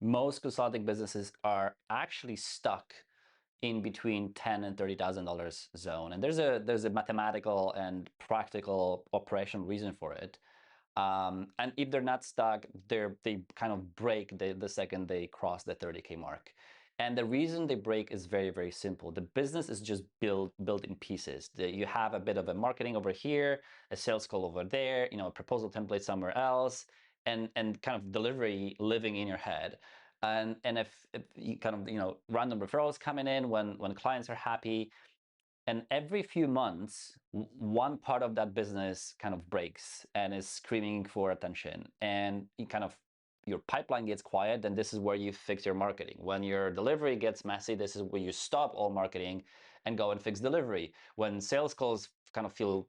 most consulting businesses are actually stuck in between $10,000 and $30,000 zone. And there's a mathematical and practical operational reason for it. And if they're not stuck, they kind of break the second they cross the 30K mark. And the reason they break is very, very simple. The business is just built in pieces. You have a bit of a marketing over here, a sales call over there, a proposal template somewhere else, and kind of delivery living in your head. And if you kind of random referrals coming in when clients are happy, and every few months one part of that business kind of breaks and is screaming for attention, and your pipeline gets quiet, then this is where you fix your marketing. When your delivery gets messy, this is where you stop all marketing and go and fix delivery. When sales calls kind of feel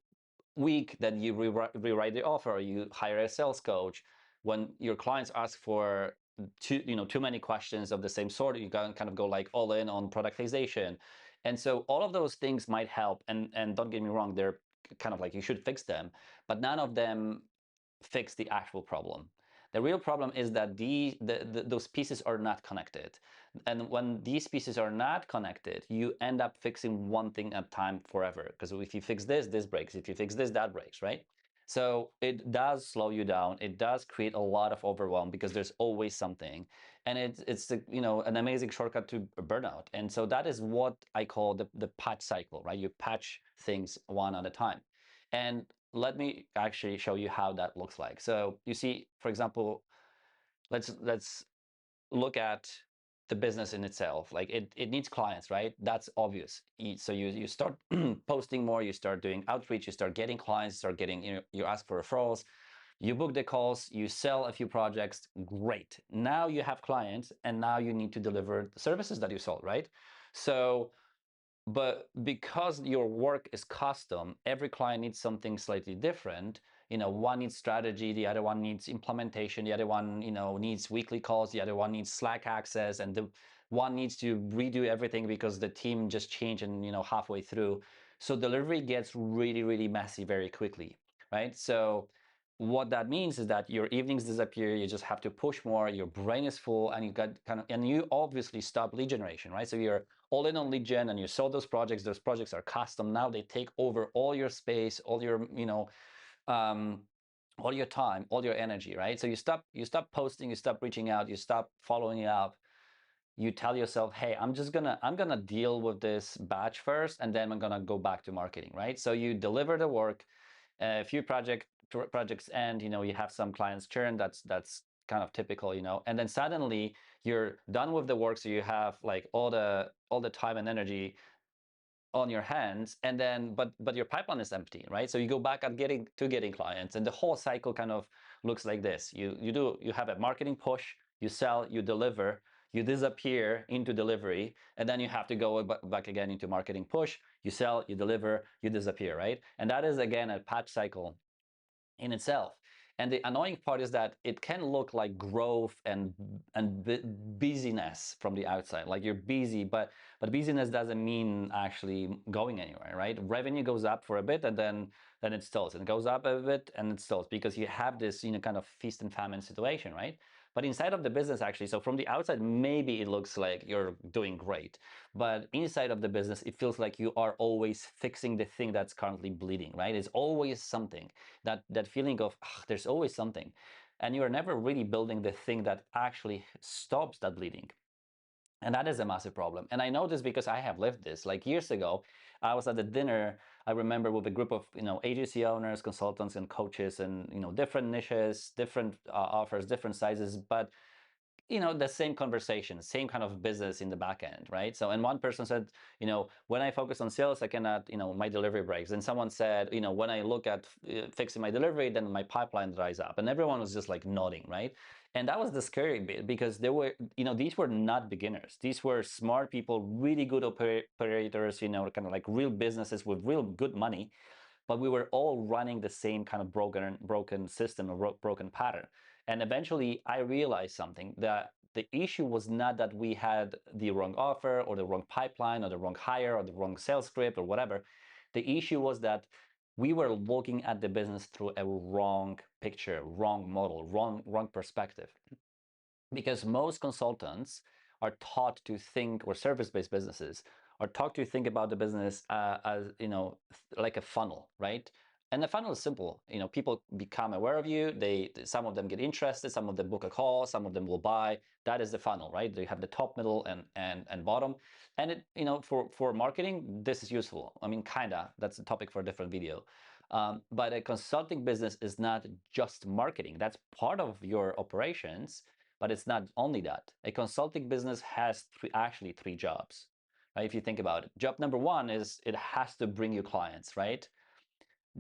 weak, then you rewrite the offer, you hire a sales coach. When your clients ask for too many questions of the same sort, you can kind of go like all in on productization. And so all of those things might help, and don't get me wrong, they're kind of like you should fix them, but none of them fix the actual problem. The real problem is that those pieces are not connected. And when these pieces are not connected, you end up fixing one thing at a time forever. Because if you fix this, this breaks. If you fix this, that breaks, right? So it does slow you down. It does create a lot of overwhelm because there's always something. And it's an amazing shortcut to burnout. And so that is what I call the patch cycle, right? You patch things one at a time. And let me actually show you how that looks like. So you see, for example, let's look at the business in itself. Like it needs clients, right? That's obvious. So you start posting more, you start doing outreach, you start getting clients, start getting, you ask for referrals, you book the calls, you sell a few projects, great. Now you have clients, and now you need to deliver the services that you sold, right? So but because your work is custom, every client needs something slightly different. One needs strategy, the other one needs implementation, the other one needs weekly calls, the other one needs Slack access, and the one needs to redo everything because the team just changed and halfway through. So delivery gets really, really messy very quickly, right? So what that means is that your evenings disappear, you just have to push more, your brain is full, and you obviously stop lead generation, right? So you're all in on lead gen, and you sell those projects are custom. Now they take over all your space, all your all your time, all your energy, right? So you stop posting, you stop reaching out, you stop following up. You tell yourself, hey, I'm gonna deal with this batch first, and then I'm gonna go back to marketing, right? So you deliver the work, a few projects end, you have some clients churn, that's kind of typical, and then suddenly you're done with the work, so you have like all the time and energy on your hands, and then but your pipeline is empty, right? So you go back at getting clients, and the whole cycle kind of looks like this. You have a marketing push, you sell, you deliver, you disappear into delivery, and then you have to go back again into marketing push, you sell, you deliver, you disappear, right? And that is again a patch cycle in itself. And the annoying part is that it can look like growth and busyness from the outside, like you're busy, but busyness doesn't mean actually going anywhere, right? Revenue goes up for a bit, and then it stalls, and it goes up a bit and it stalls, because you have this kind of feast and famine situation, right? But inside of the business, actually, so from the outside, maybe it looks like you're doing great, but inside of the business, it feels like you are always fixing the thing that's currently bleeding, right? It's always something, that feeling of there's always something, and you're never really building the thing that actually stops that bleeding. And that is a massive problem. And I know this because I have lived this. Like years ago, I was at a dinner, I remember, with a group of agency owners, consultants, and coaches, and different niches, different offers, different sizes, but the same conversation, same kind of business in the back end, right? So, and one person said, when I focus on sales, I cannot, my delivery breaks. And someone said, when I look at fixing my delivery, then my pipeline dries up. And everyone was just like nodding, right? And that was the scary bit, because there were, these were not beginners. These were smart people, really good operators, kind of like real businesses with real good money. But we were all running the same kind of broken system, or broken pattern. And eventually I realized something, that the issue was not that we had the wrong offer, or the wrong pipeline, or the wrong hire, or the wrong sales script, or whatever. The issue was that we were looking at the business through a wrong picture, wrong model, wrong perspective. because most consultants are taught to think, or service-based businesses are taught to think about the business as, like a funnel, right? And the funnel is simple. People become aware of you. Some of them get interested, some of them book a call, some of them will buy. That is the funnel, right? They have the top, middle, and bottom. And for marketing, this is useful. I mean, kinda. That's a topic for a different video. But a consulting business is not just marketing. That's part of your operations, but it's not only that. A consulting business has actually three jobs, right? If you think about it, job number one is it has to bring you clients, right?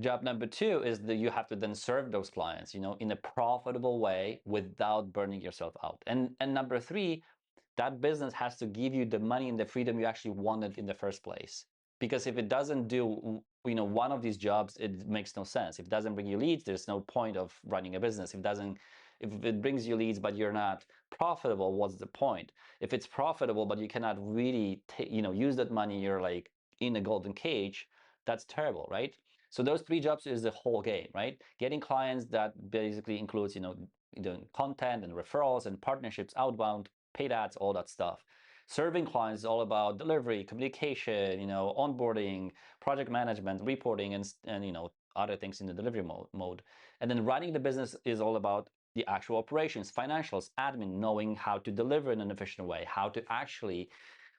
Job number two is that you have to then serve those clients, in a profitable way without burning yourself out. And number three, that business has to give you the money and the freedom you actually wanted in the first place. Because if it doesn't do, one of these jobs, it makes no sense. If it doesn't bring you leads, there's no point of running a business. If it brings you leads but you're not profitable, what's the point? If it's profitable but you cannot really use that money, you're like in a golden cage. That's terrible, right? So those three jobs is the whole game, right? Getting clients, that basically includes doing content and referrals and partnerships, outbound, paid ads, all that stuff. Serving clients is all about delivery, communication, onboarding, project management, reporting, and other things in the delivery mode. And then running the business is all about the actual operations, financials, admin, knowing how to deliver in an efficient way, how to actually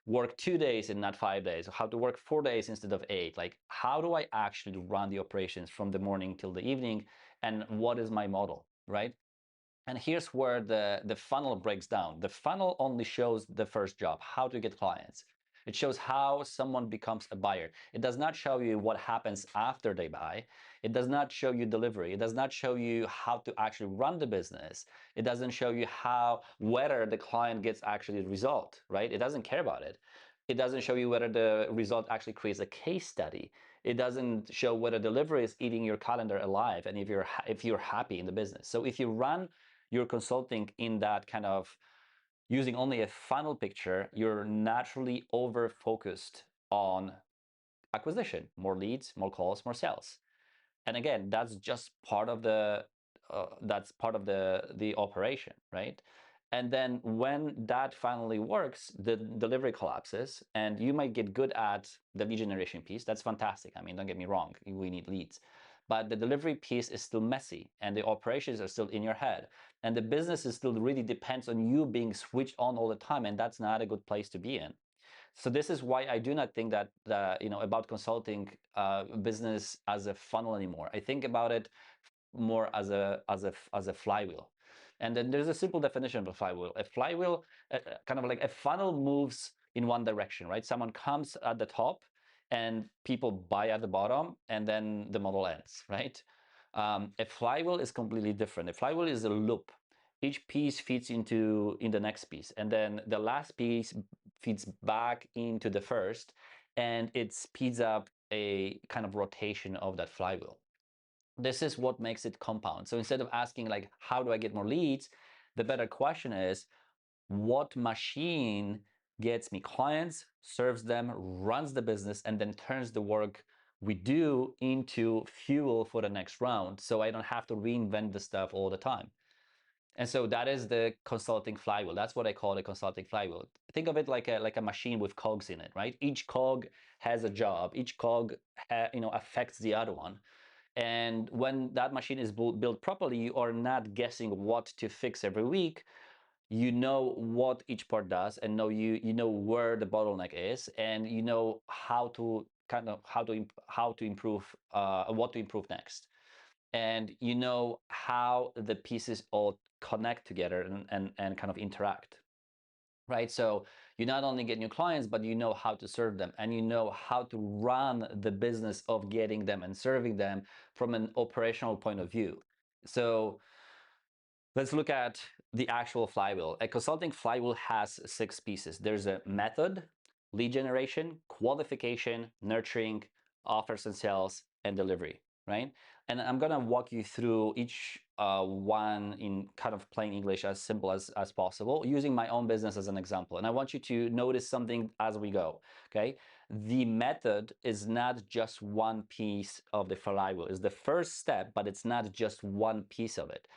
work 2 days and not 5 days, how to work 4 days instead of 8. Like, how do I actually run the operations from the morning till the evening, and what is my model, right? And here's where the funnel breaks down. The funnel only shows the first job, how to get clients. It shows how someone becomes a buyer. It does not show you what happens after they buy. It does not show you delivery. It does not show you how to actually run the business. It doesn't show you whether the client gets actually the result, right? It doesn't care about it. It doesn't show you whether the result actually creates a case study. It doesn't show whether delivery is eating your calendar alive, and if you're happy in the business. So if you run your consulting in that kind of using only a funnel picture, you're naturally over focused on acquisition, more leads, more calls, more sales. And again, that's just part of the operation, right? And then when that finally works, the delivery collapses, and you might get good at the lead generation piece. That's fantastic. I mean, don't get me wrong, we need leads. But the delivery piece is still messy, and the operations are still in your head. And the business is still really depends on you being switched on all the time, and that's not a good place to be in. So this is why I do not think that about consulting business as a funnel anymore. I think about it more as a flywheel. And then there's a simple definition of a flywheel. A flywheel, kind of like a funnel, moves in one direction, right? Someone comes at the top and people buy at the bottom, and then the model ends, right? A flywheel is completely different. A flywheel is a loop. Each piece feeds in the next piece, and then the last piece feeds back into the first, and it speeds up a kind of rotation of that flywheel. This is what makes it compound. So instead of asking like, how do I get more leads? The better question is, what machine gets me clients, serves them, runs the business, and then turns the work we do into fuel for the next round, so I don't have to reinvent the stuff all the time. And so that is the consulting flywheel. That's what I call the consulting flywheel. Think of it like a machine with cogs in it, right? Each cog has a job. Each cog affects the other one. And when that machine is built properly, you are not guessing what to fix every week. You know what each part does, and you know where the bottleneck is, and you know how to improve, what to improve next, and you know how the pieces all connect together and kind of interact, right? So you not only get new clients, but you know how to serve them, and you know how to run the business of getting them and serving them from an operational point of view. So let's look at the actual flywheel. A consulting flywheel has 6 pieces. There's a method, lead generation, qualification, nurturing, offers and sales, and delivery, right? And I'm gonna walk you through each one in kind of plain English, as simple as possible, using my own business as an example. And I want you to notice something as we go, okay? The method is not just one piece of the flywheel. It's the first step, but it's not just one piece of it.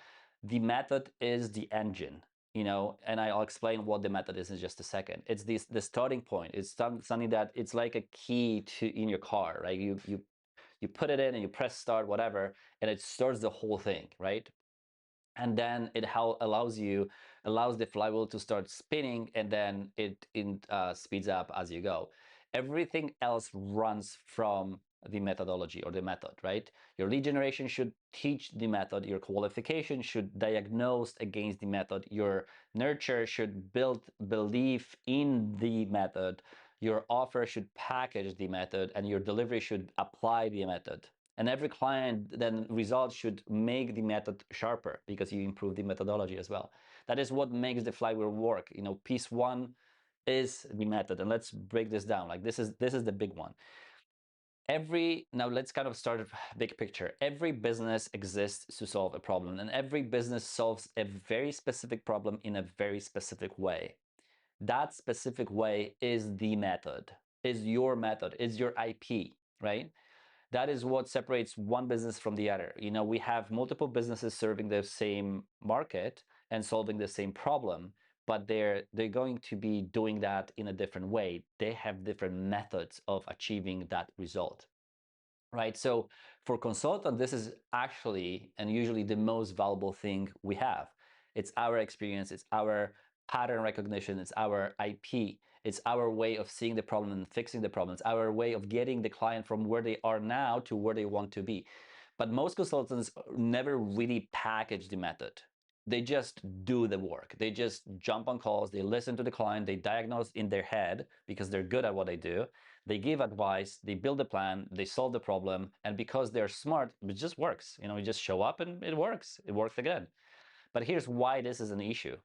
The method is the engine. and I'll explain what the method is in just a second. It's the starting point. It's something that it's like a key to in your car, right? You put it in and you press start, whatever, and it starts the whole thing, right? And then it allows the flywheel to start spinning, and then it speeds up as you go. Everything else runs from the methodology or the method, right? Your lead generation should teach the method. Your qualification should diagnose against the method. Your nurture should build belief in the method. Your offer should package the method, and your delivery should apply the method. And every client then results should make the method sharper because you improve the methodology as well. That is what makes the flywheel work. Piece one is the method, and let's break this down. Like this is the big one. Now let's kind of start a big picture. Every business exists to solve a problem, and every business solves a very specific problem in a very specific way. That specific way is the method, is your method, is your IP, right? That is what separates one business from the other. We have multiple businesses serving the same market and solving the same problem, but they're going to be doing that in a different way. They have different methods of achieving that result, right? So for consultant, this is actually and usually the most valuable thing we have. It's our experience, it's our pattern recognition, it's our IP, it's our way of seeing the problem and fixing the problems, our way of getting the client from where they are now to where they want to be. But most consultants never really package the method. They just do the work. They just jump on calls, they listen to the client, they diagnose in their head because they're good at what they do. They give advice, they build a plan, they solve the problem, and because they're smart, it just works. You just show up and it works. It works again. But here's why this is an issue.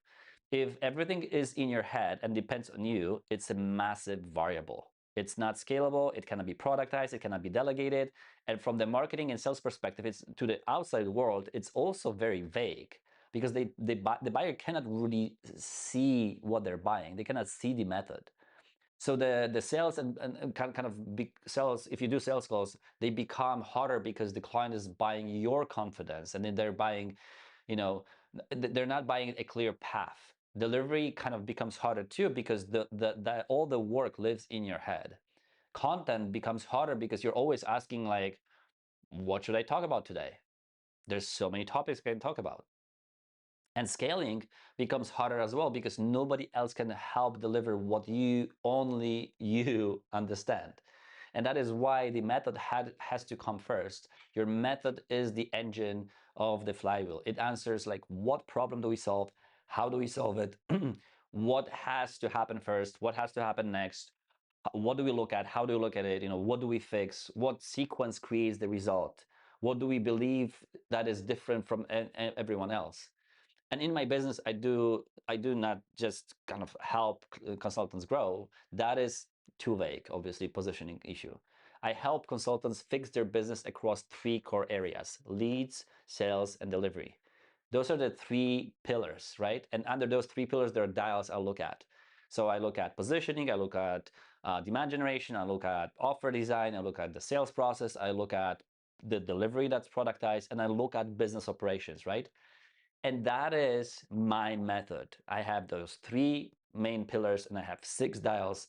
If everything is in your head and depends on you, it's a massive variable. It's not scalable, it cannot be productized, it cannot be delegated. And from the marketing and sales perspective, it's to the outside world, it's also very vague because the buyer cannot really see what they're buying. They cannot see the method. So the sales and kind of big sales, if you do sales calls, they become harder because the client is buying your confidence, and then they're buying, they're not buying a clear path. Delivery kind of becomes harder too because all the work lives in your head. Content becomes harder because you're always asking like, what should I talk about today? There's so many topics I can talk about. And scaling becomes harder as well because nobody else can help deliver what only you understand. And that is why the method has to come first. Your method is the engine of the flywheel. It answers like, what problem do we solve? How do we solve it? What has to happen first? What has to happen next? What do we look at? How do we look at it? What do we fix? What sequence creates the result? What do we believe that is different from everyone else? And in my business, I do not just kind of help consultants grow. That is too vague, obviously, positioning issue. I help consultants fix their business across three core areas: leads, sales, and delivery. Those are the three pillars, right? And under those three pillars, there are dials I look at. So I look at positioning, I look at demand generation, I look at offer design, I look at the sales process, I look at the delivery that's productized, and I look at business operations, right? And that is my method. I have those three main pillars, and I have 6 dials,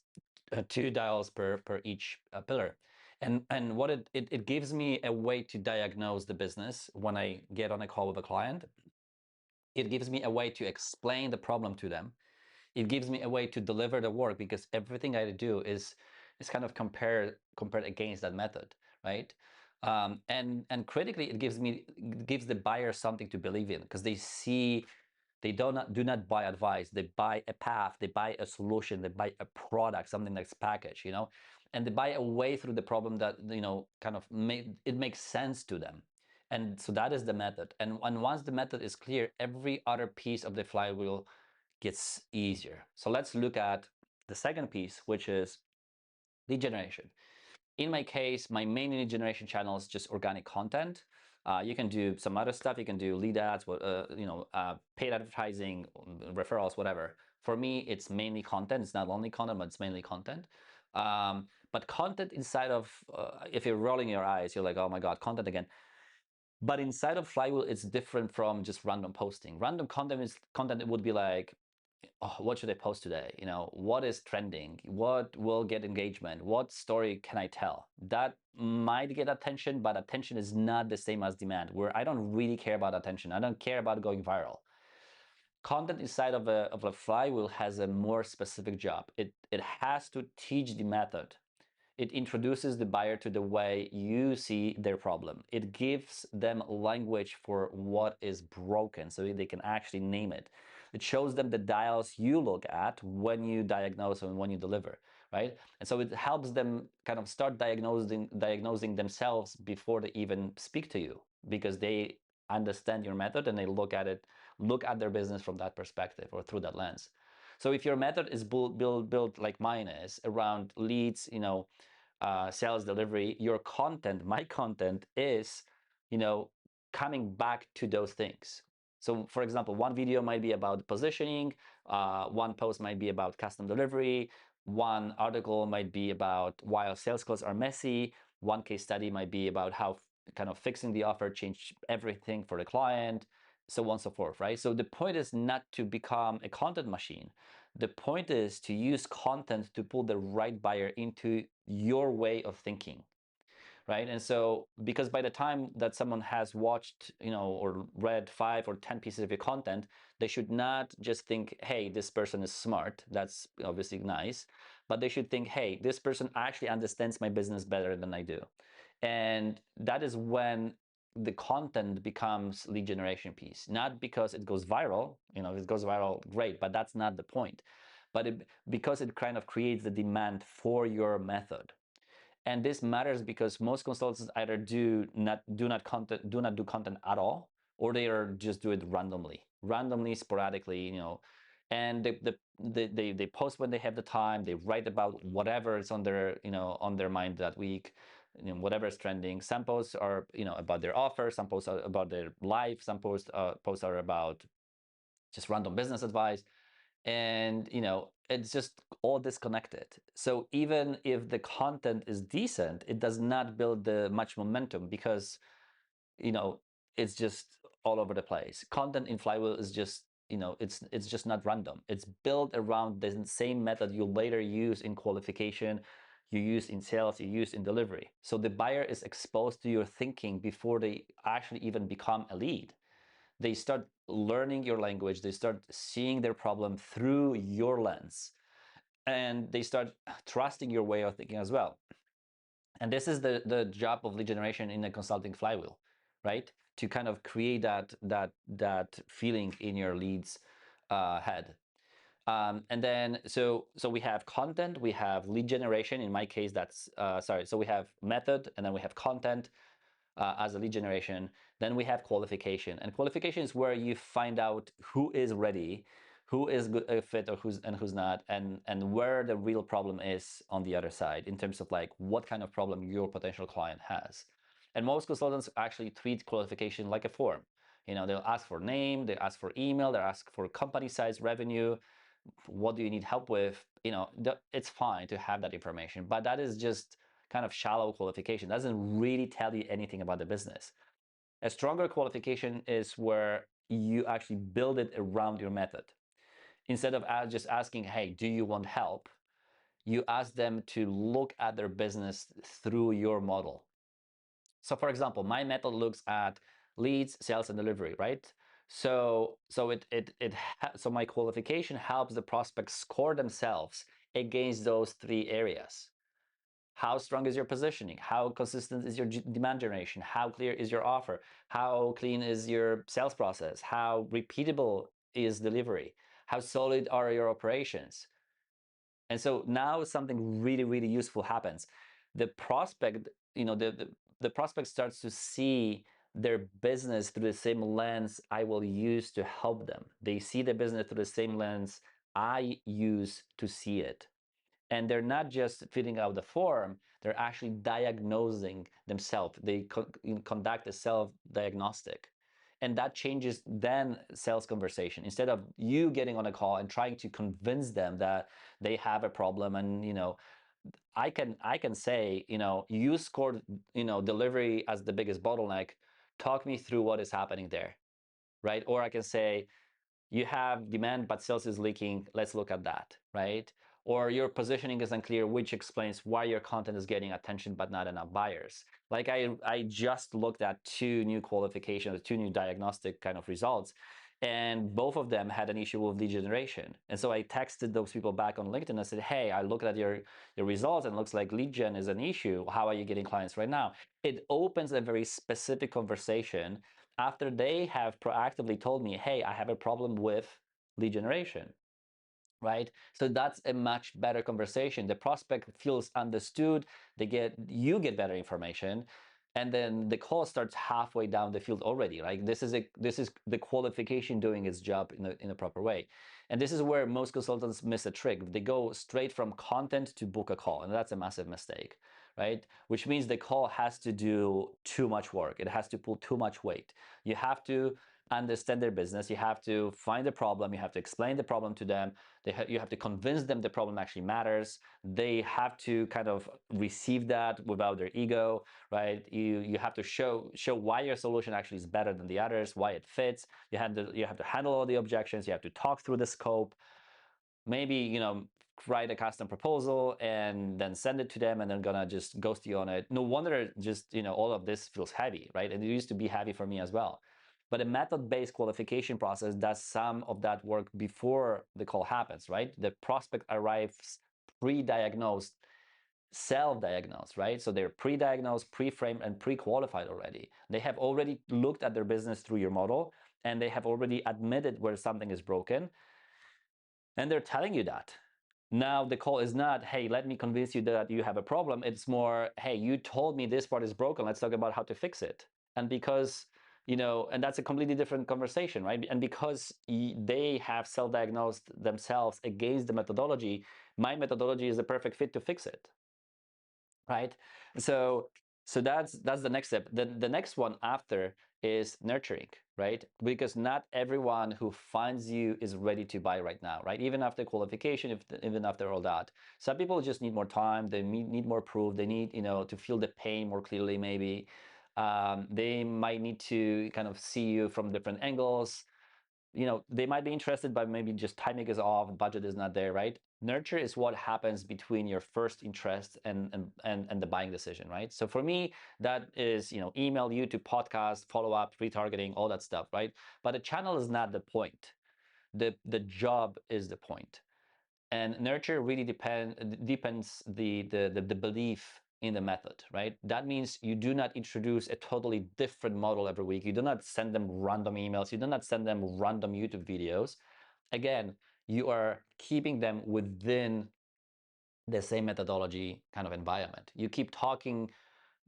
2 dials per each pillar. And what it gives me a way to diagnose the business when I get on a call with a client. It gives me a way to explain the problem to them. It gives me a way to deliver the work because everything I do is kind of compared against that method, right? And critically, it gives the buyer something to believe in because they do not buy advice. They buy a path. They buy a solution. They buy a product, something that's packaged, and they buy a way through the problem that kind of it makes sense to them. And so that is the method. And once the method is clear, every other piece of the flywheel gets easier. So let's look at the second piece, which is lead generation. In my case, my main lead generation channel is just organic content. You can do some other stuff. You can do lead ads, paid advertising, referrals, whatever. For me, it's mainly content. It's not only content, but it's mainly content. But content inside of, if you're rolling your eyes, you're like, oh my God, content again. But inside of Flywheel, it's different from just random posting. Random content is content that would be like, oh, what should I post today? What is trending? What will get engagement? What story can I tell? That might get attention, but attention is not the same as demand, where I don't really care about attention. I don't care about going viral. Content inside of a flywheel has a more specific job. It has to teach the method. It introduces the buyer to the way you see their problem. It gives them language for what is broken so they can actually name it. It shows them the dials you look at when you diagnose and when you deliver, right? And so it helps them kind of start diagnosing themselves before they even speak to you, because they understand your method and they look at their business from that perspective or through that lens. So if your method is built like mine is around leads, sales delivery, your content, my content is, coming back to those things. So for example, one video might be about positioning, one post might be about custom delivery, one article might be about why sales calls are messy, one case study might be about how kind of fixing the offer changed everything for the client, so on and so forth, right? So the point is not to become a content machine. The point is to use content to pull the right buyer into your way of thinking, right? And so, because by the time that someone has watched, or read 5 or 10 pieces of your content, they should not just think, hey, this person is smart. That's obviously nice. But they should think, hey, this person actually understands my business better than I do. And that is when the content becomes lead generation piece, not because it goes viral. If it goes viral, great, but that's not the point. But because it kind of creates the demand for your method. And this matters because most consultants either do not do content at all, or they are just do it randomly, sporadically, and they post when they have the time. They write about whatever is on their mind that week, whatever is trending. Some posts are about their offer, some posts are about their life, some posts are about just random business advice. And it's just all disconnected. So even if the content is decent, it does not build the much momentum, because it's just all over the place. Content in Flywheel is just it's just not random. It's built around the same method you later use in qualification, you use in sales, you use in delivery. So the buyer is exposed to your thinking before they actually even become a lead. They start learning your language, they start seeing their problem through your lens, and they start trusting your way of thinking as well. And this is the job of lead generation in a consulting flywheel, right? To kind of create that feeling in your leads head. And then so we have content, we have lead generation. In my case, that's so we have method, and then we have content as a lead generation. Then we have qualification, and qualification is where you find out who is ready, who is good a fit, or who's not, and where the real problem is on the other side, in terms of like what kind of problem your potential client has. And most consultants actually treat qualification like a form. They'll ask for name, they ask for email, they ask for company size, revenue, what do you need help with. It's fine to have that information, but that is just kind of shallow qualification. It doesn't really tell you anything about the business. A stronger qualification is where you actually build it around your method. Instead of just asking, hey, do you want help? You ask them to look at their business through your model. So for example, my method looks at leads, sales, and delivery, right? So my qualification helps the prospects score themselves against those 3 areas. How strong is your positioning? How consistent is your demand generation? How clear is your offer? How clean is your sales process? How repeatable is delivery? How solid are your operations? And so now something really, really useful happens. The prospect, the prospect starts to see their business through the same lens I will use to help them. They see the business through the same lens I use to see it. And they're not just filling out the form, they're actually diagnosing themselves. They conduct a self-diagnostic. And that changes then sales conversation. Instead of you getting on a call and trying to convince them that they have a problem, and I can say, you scored delivery as the biggest bottleneck talk me through what is happening there, right? Or I can say, you have demand, but sales is leaking. Let's look at that, right? Or your positioning is unclear, which explains why your content is getting attention but not enough buyers. Like I just looked at two new qualifications, two new diagnostic kind of results, and both of them had an issue with lead generation. And so I texted those people back on LinkedIn and said, hey, I looked at your results and it looks like lead gen is an issue. How are you getting clients right now? It opens a very specific conversation after they have proactively told me, hey, I have a problem with lead generation, right? So that's a much better conversation. The prospect feels understood, you get better information, and then the call starts halfway down the field already, right? This is the qualification doing its job in a proper way. And this is where most consultants miss a trick. They go straight from content to book a call, and that's a massive mistake, right? Which means the call has to do too much work. It has to pull too much weight. You have to understand their business. You have to find the problem. You have to explain the problem to them. You have to convince them the problem actually matters. They have to kind of receive that without their ego, right? You have to show why your solution actually is better than the others, why it fits. You have to handle all the objections. You have to talk through the scope. Maybe, write a custom proposal and then send it to them, and they're gonna just ghost you on it. No wonder just, all of this feels heavy, right? And it used to be heavy for me as well. But a method-based qualification process does some of that work before the call happens, right? The prospect arrives pre-diagnosed, self-diagnosed, right? So they're pre-diagnosed, pre-framed, and pre-qualified already. They have already looked at their business through your model, and they have already admitted where something is broken, and they're telling you that. Now the call is not, hey, let me convince you that you have a problem. It's more, hey, you told me this part is broken. Let's talk about how to fix it. And because, and that's a completely different conversation, right? And because they have self-diagnosed themselves against the methodology, my methodology is the perfect fit to fix it, right? So that's the next step. The next one after is nurturing, right? Because not everyone who finds you is ready to buy right now, right? Even after qualification, even after all that. Some people just need more time. They need more proof. They need, to feel the pain more clearly, maybe. They might need to kind of see you from different angles. They might be interested, but maybe just timing is off, budget is not there, right? Nurture is what happens between your first interest and the buying decision, right? So for me, that is, email, YouTube, podcast, follow up, retargeting, all that stuff, right? But the channel is not the point. The job is the point. And nurture really depends the belief in the method, right? That means you do not introduce a totally different model every week. You do not send them random emails. You do not send them random YouTube videos. Again, you are keeping them within the same methodology kind of environment. You keep talking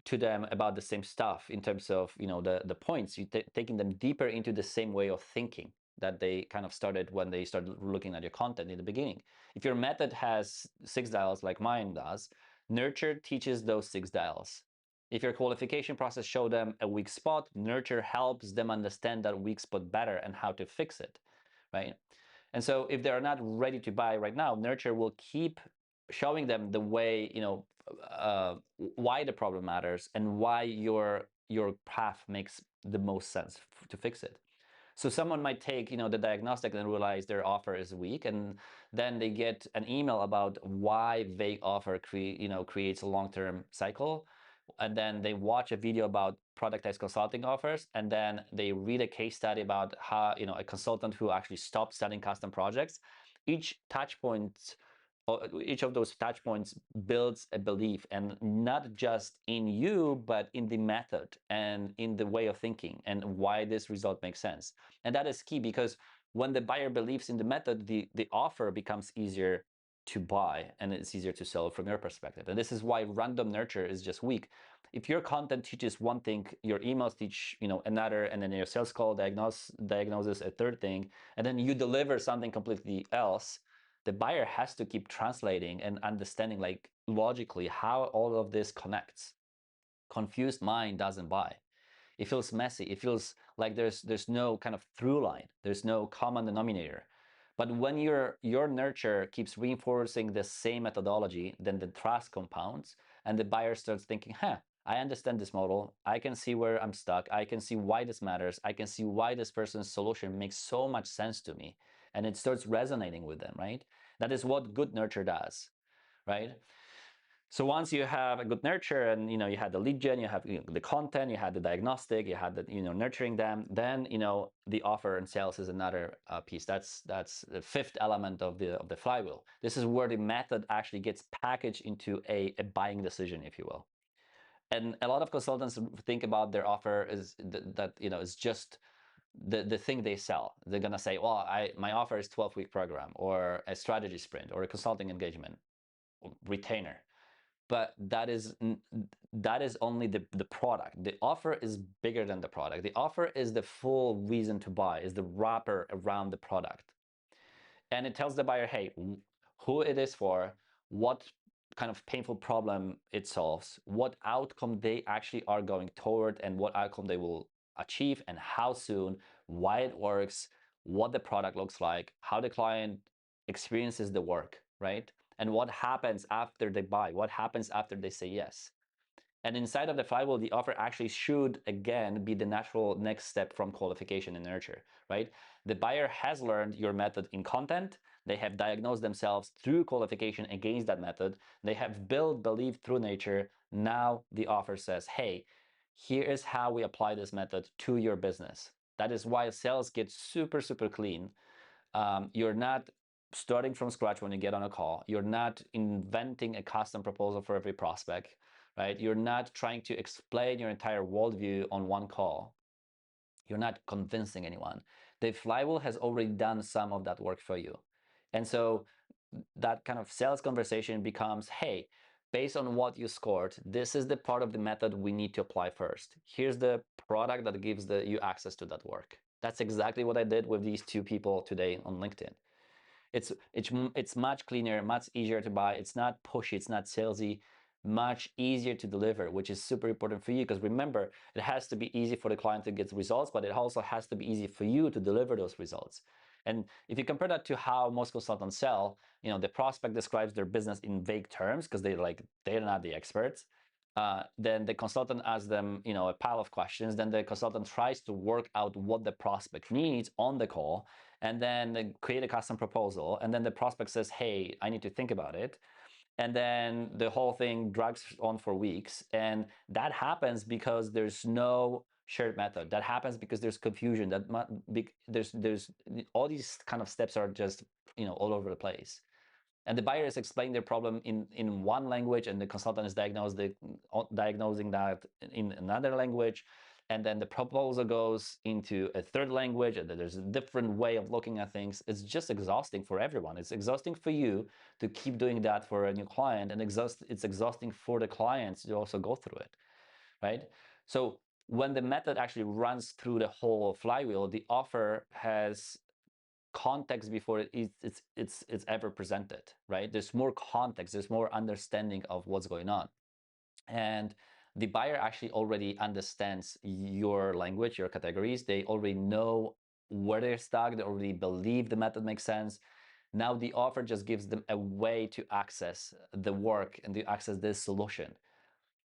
to them about the same stuff in terms of, the points. You taking them deeper into the same way of thinking that they kind of started when they started looking at your content in the beginning. If your method has 6 dials like mine does, nurture teaches those 6 dials. If your qualification process show them a weak spot, nurture helps them understand that weak spot better and how to fix it, right? And so if they're not ready to buy right now, nurture will keep showing them the way, why the problem matters and why your path makes the most sense to fix it. So someone might take, the diagnostic and realize their offer is weak, and then they get an email about why vague offer creates a long-term cycle, and then they watch a video about productized consulting offers, and then they read a case study about how, a consultant who actually stopped selling custom projects. Each touch point, each of those touch points builds a belief, and not just in you, but in the method and in the way of thinking and why this result makes sense. And that is key, because when the buyer believes in the method, the offer becomes easier to buy, and it's easier to sell from your perspective. And this is why random nurture is just weak. If your content teaches one thing, your emails teach, another, and then your sales call diagnoses a third thing, and then you deliver something completely else, the buyer has to keep translating and understanding, like, logically how all of this connects. Confused mind doesn't buy. It feels messy. It feels like there's no kind of through line. There's no common denominator. But when your nurture keeps reinforcing the same methodology, then the trust compounds, and the buyer starts thinking, I understand this model. I can see where I'm stuck. I can see why this matters. I can see why this person's solution makes so much sense to me. And it starts resonating with them, right? That is what good nurture does, right? So once you have a good nurture, and you had the lead gen, you have the content, you had the diagnostic, you had the nurturing them, then the offer and sales is another piece. That's the fifth element of the flywheel. This is where the method actually gets packaged into a buying decision, if you will. And a lot of consultants think about their offer is that is just the thing they sell. They're gonna say, well, my offer is 12-week program, or a strategy sprint, or a consulting engagement, retainer. But that is only the product. The offer is bigger than the product. The offer is the full reason to buy, is the wrapper around the product. And it tells the buyer, hey, who it is for, what kind of painful problem it solves, what outcome they actually are going toward, and what outcome they will achieve, and how soon, why it works, what the product looks like, how the client experiences the work, right? And what happens after they buy, what happens after they say yes. And inside of the flywheel, the offer actually should, again, be the natural next step from qualification and nurture, right? The buyer has learned your method in content. They have diagnosed themselves through qualification against that method. They have built belief through nature. Now the offer says, hey, here is how we apply this method to your business. That is why sales get super, super clean. You're not starting from scratch when you get on a call. You're not inventing a custom proposal for every prospect, right? You're not trying to explain your entire worldview on one call. You're not convincing anyone. The flywheel has already done some of that work for you. And so that kind of sales conversation becomes, hey, based on what you scored, this is the part of the method we need to apply first. Here's the product that gives you access to that work. That's exactly what I did with these two people today on LinkedIn. It's much cleaner, much easier to buy. It's not pushy, it's not salesy, much easier to deliver, which is super important for you, because remember, it has to be easy for the client to get results, but it also has to be easy for you to deliver those results. And if you compare that to how most consultants sell, the prospect describes their business in vague terms because they're not the experts. Then the consultant asks them, a pile of questions. Then the consultant tries to work out what the prospect needs on the call, and then they create a custom proposal. And then the prospect says, hey, I need to think about it. And then the whole thing drags on for weeks. And that happens because there's no shared method. That happens because there's confusion. There's all these kind of steps are just all over the place. And the buyer is explaining their problem in one language, and the consultant is diagnosing that in another language. And then the proposal goes into a third language, and then there's a different way of looking at things. It's just exhausting for everyone. It's exhausting for you to keep doing that for a new client, and it's exhausting for the clients to also go through it, right? So when the method actually runs through the whole flywheel, the offer has context before it's ever presented, right? There's more context, there's more understanding of what's going on. And the buyer actually already understands your language, your categories. They already know where they're stuck. They already believe the method makes sense. Now the offer just gives them a way to access the work and to access this solution.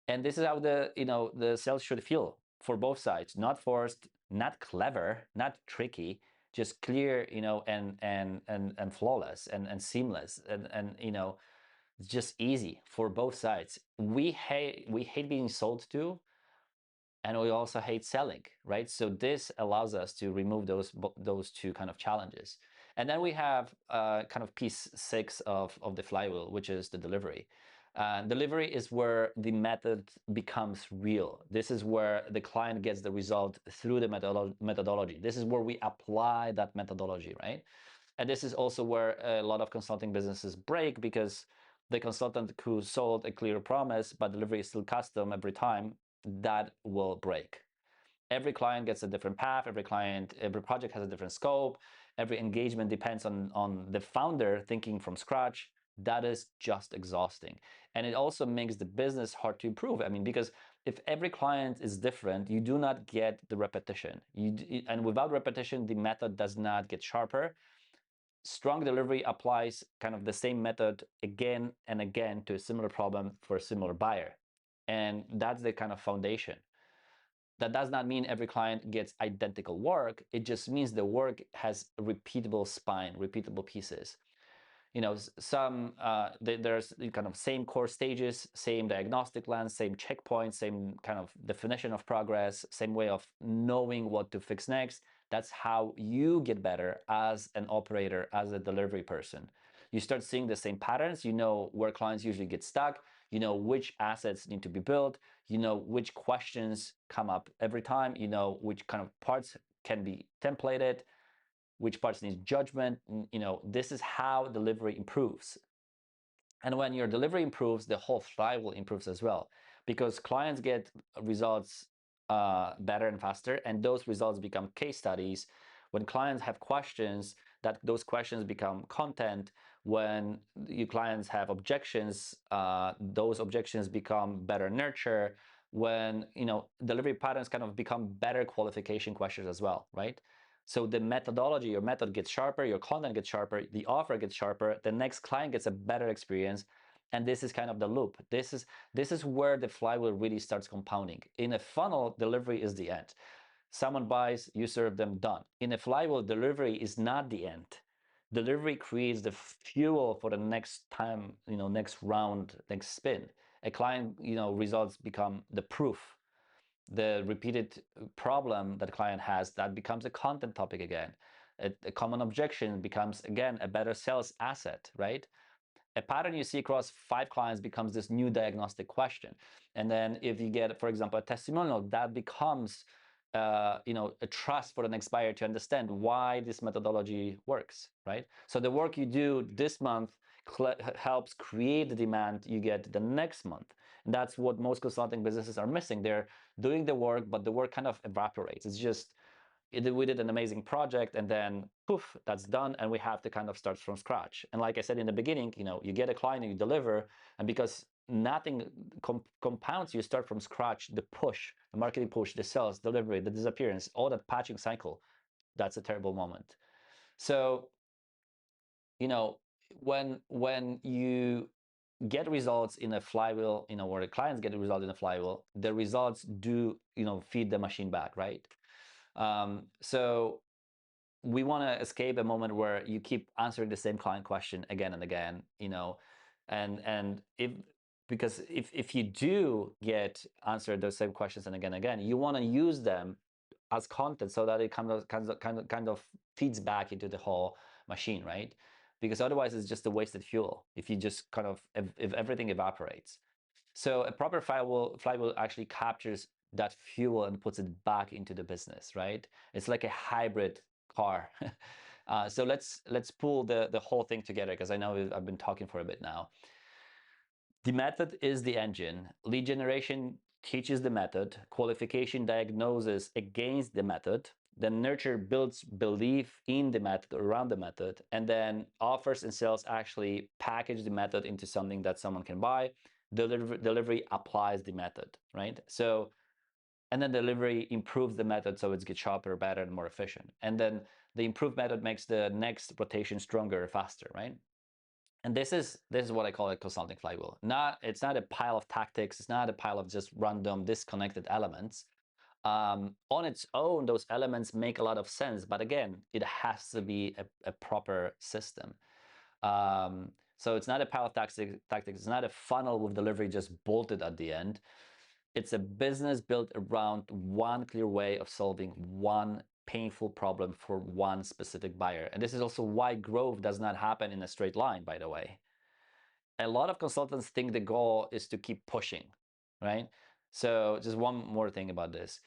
And this is how the sales should feel for both sides. Not forced, not clever, not tricky, just clear, and flawless and seamless, and it's just easy for both sides. We hate being sold to, and we also hate selling, right? So this allows us to remove those two kind of challenges. And then we have kind of piece 6 of the flywheel, which is the delivery. Delivery is where the method becomes real. This is where the client gets the result through the methodology. This is where we apply that methodology, right? And this is also where a lot of consulting businesses break, because the consultant who sold a clear promise but delivery is still custom every time, that will break. Every client gets a different path. Every project has a different scope. Every engagement depends on the founder thinking from scratch. That is just exhausting. And it also makes the business hard to improve. I mean, because if every client is different, you do not get the repetition. And without repetition, the method does not get sharper. Strong delivery applies kind of the same method again and again to a similar problem for a similar buyer. And that's the kind of foundation. That does not mean every client gets identical work. It just means the work has a repeatable spine, repeatable pieces. There's kind of same core stages, same diagnostic lens, same checkpoints, same kind of definition of progress, same way of knowing what to fix next. That's how you get better as an operator, as a delivery person. You start seeing the same patterns. You know where clients usually get stuck. You know which assets need to be built. You know which questions come up every time. You know which kind of parts can be templated, which parts need judgment. This is how delivery improves. And when your delivery improves, the whole flywheel improves as well, because clients get results better and faster, and those results become case studies. When clients have questions, those questions become content. When your clients have objections, those objections become better nurture. When delivery patterns kind of become better qualification questions as well, right? So the methodology, your method gets sharper, your content gets sharper, the offer gets sharper, the next client gets a better experience. And this is kind of the loop. This is where the flywheel really starts compounding. In a funnel, delivery is the end. Someone buys, you serve them, done. In a flywheel, delivery is not the end. Delivery creates the fuel for the next time, next round, next spin. A client, results become the proof. The repeated problem that client has, that becomes a content topic again. A common objection becomes, again, a better sales asset, right? A pattern you see across 5 clients becomes this new diagnostic question. And then if you get, for example, a testimonial, that becomes a trust for the next buyer to understand why this methodology works, right? So the work you do this month helps create the demand you get the next month. And that's what most consulting businesses are missing. They're doing the work, but the work kind of evaporates. It's just, we did an amazing project, and then poof, that's done, and we have to kind of start from scratch. And like I said in the beginning, you get a client and you deliver, and because nothing compounds, you start from scratch. The push, the marketing push, the sales, delivery, the disappearance, all that patching cycle, that's a terrible moment. So when you get results in a flywheel, where the clients get a result in a flywheel, the results do feed the machine back, right? So we want to escape a moment where you keep answering the same client question again and again, and if you do get answered those same questions and again, you want to use them as content so that it kind of feeds back into the whole machine, right? Because otherwise it's just a wasted fuel if you just if everything evaporates. So a proper flywheel actually captures that fuel and puts it back into the business, right? It's like a hybrid car. So let's pull the whole thing together, because I know I've been talking for a bit now. The method is the engine. Lead generation teaches the method. Qualification diagnoses against the method. Then nurture builds belief in the method, around the method. And then offers and sales actually package the method into something that someone can buy. Delivery applies the method, right? So, and then delivery improves the method so it gets sharper, better, and more efficient. And then the improved method makes the next rotation stronger, faster, right? And this is what I call a consulting flywheel. It's not a pile of tactics. It's not a pile of just random disconnected elements. On its own, those elements make a lot of sense, but again, it has to be a proper system. So it's not a pile of tactics. It's not a funnel with delivery just bolted at the end. It's a business built around one clear way of solving one painful problem for one specific buyer. And this is also why growth does not happen in a straight line, by the way. A lot of consultants think the goal is to keep pushing, right? So just one more thing about this.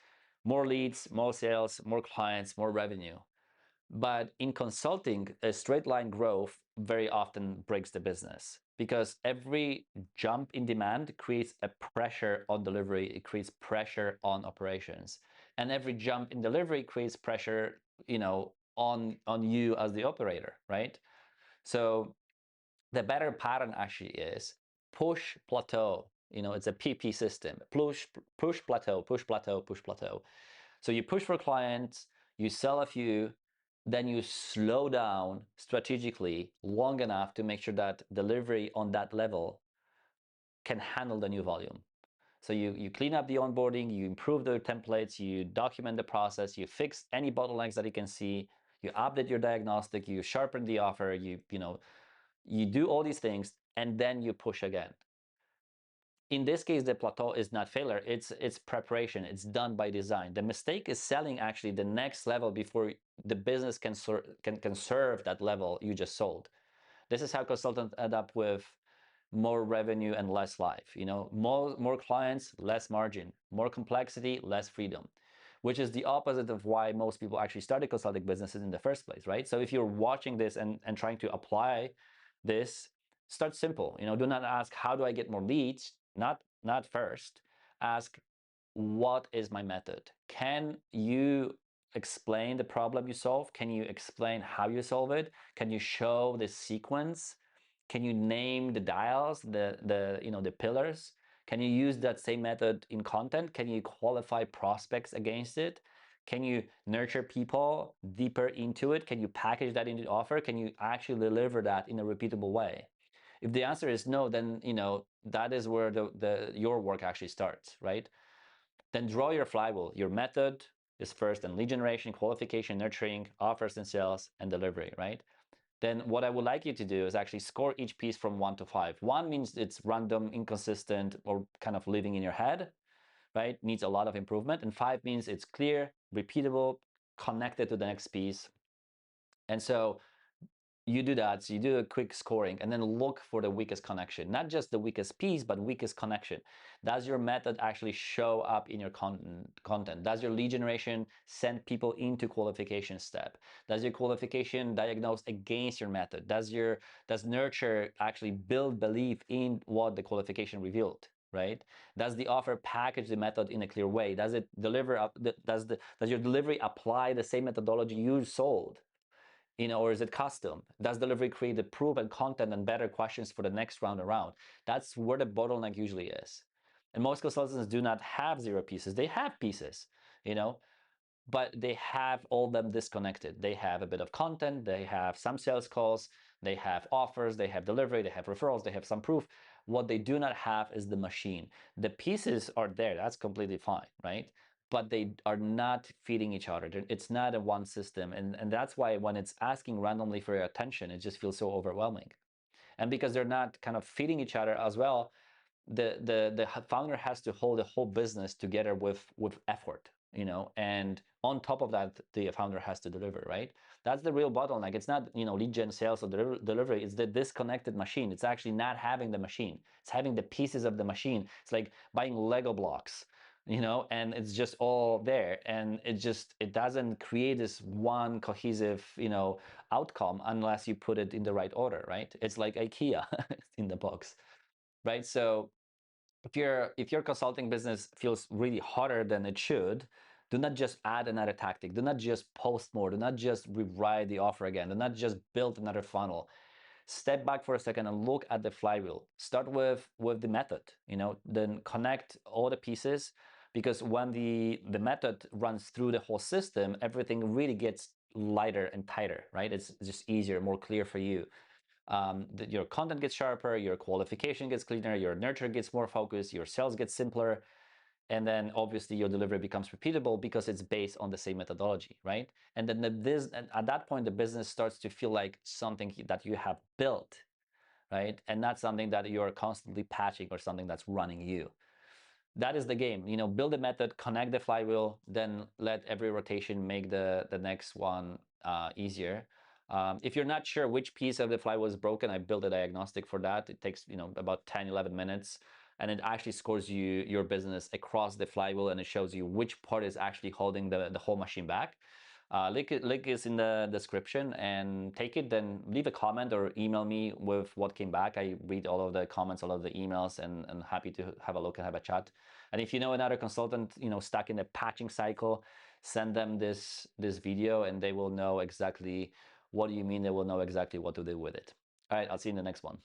More leads, more sales, more clients, more revenue. But in consulting, a straight line growth very often breaks the business, because every jump in demand creates a pressure on delivery. It creates pressure on operations. And every jump in delivery creates pressure, on you as the operator, right? So the better pattern actually is push, plateau. It's a PP system. Push, plateau, push, plateau, push, plateau. So you push for clients, you sell a few, then you slow down strategically long enough to make sure that delivery on that level can handle the new volume. So you clean up the onboarding, you improve the templates, you document the process, you fix any bottlenecks that you can see, you update your diagnostic, you sharpen the offer, you do all these things, and then you push again. In this case, the plateau is not failure, it's preparation. It's done by design. The mistake is selling actually the next level before the business can serve that level you just sold. This is how consultants end up with more revenue and less life. More clients, less margin, more complexity, less freedom, which is the opposite of why most people actually started consulting businesses in the first place, right? So if you're watching this and trying to apply this, start simple. Do not ask, how do I get more leads? Not first. Ask, what is my method? Can you explain the problem you solve? Can you explain how you solve it? Can you show the sequence? Can you name the dials, the pillars? Can you use that same method in content? Can you qualify prospects against it? Can you nurture people deeper into it? Can you package that into the offer? Can you actually deliver that in a repeatable way? If the answer is no, then that is where your work actually starts, right? Then draw your flywheel. Your method is first in lead generation, qualification, nurturing, offers and sales, and delivery, right? Then what I would like you to do is actually score each piece from 1 to 5. 1 means it's random, inconsistent, or kind of living in your head, right? Needs a lot of improvement. And 5 means it's clear, repeatable, connected to the next piece. And so you do that. So you do a quick scoring and then look for the weakest connection. Not just the weakest piece, but weakest connection. Does your method actually show up in your content? Does your lead generation send people into qualification step? Does your qualification diagnose against your method? Does nurture actually build belief in what the qualification revealed? Right? Does the offer package the method in a clear way? Does it deliver up? Does your delivery apply the same methodology you sold? Or is it custom? Does delivery create the proof and content and better questions for the next round around? That's where the bottleneck usually is. And most consultants do not have 0 pieces. They have pieces, but they have all them disconnected. They have a bit of content, they have some sales calls, they have offers, they have delivery, they have referrals, they have some proof. What they do not have is the machine. The pieces are there, that's completely fine, right? But they are not feeding each other. It's not a one system. And that's why when it's asking randomly for your attention, it just feels so overwhelming. And because they're not kind of feeding each other as well, the founder has to hold the whole business together with effort, and on top of that, the founder has to deliver, right? That's the real bottleneck. It's not lead gen, sales, or delivery. It's the disconnected machine. It's actually not having the machine. It's having the pieces of the machine. It's like buying Lego blocks, and it's just all there, and it doesn't create this one cohesive outcome unless you put it in the right order, right? It's like IKEA in the box, right? So if your consulting business feels really harder than it should, do not just add another tactic. Do not just post more. Do not just rewrite the offer again. Do not just build another funnel. Step back for a second and look at the flywheel. Start with the method, then connect all the pieces, because when the method runs through the whole system, everything really gets lighter and tighter, right? It's just easier, more clear for you. Your content gets sharper, your qualification gets cleaner, your nurture gets more focused, your sales get simpler, and then obviously your delivery becomes repeatable because it's based on the same methodology, right? And then and at that point, the business starts to feel like something that you have built, right? And not something that you're constantly patching or something that's running you. That is the game. Build a method, connect the flywheel, then let every rotation make the next one easier. If you're not sure which piece of the flywheel is broken, I built a diagnostic for that. It takes about 10-11 minutes, and it actually scores your business across the flywheel, and it shows you which part is actually holding the whole machine back. Link is in the description, and take it, then leave a comment or email me with what came back. I read all of the comments, all of the emails, and happy to have a look and have a chat. And if you know another consultant stuck in a patching cycle, send them this video, and they will know exactly what do you mean. They will know exactly what to do with it. All right, I'll see you in the next one.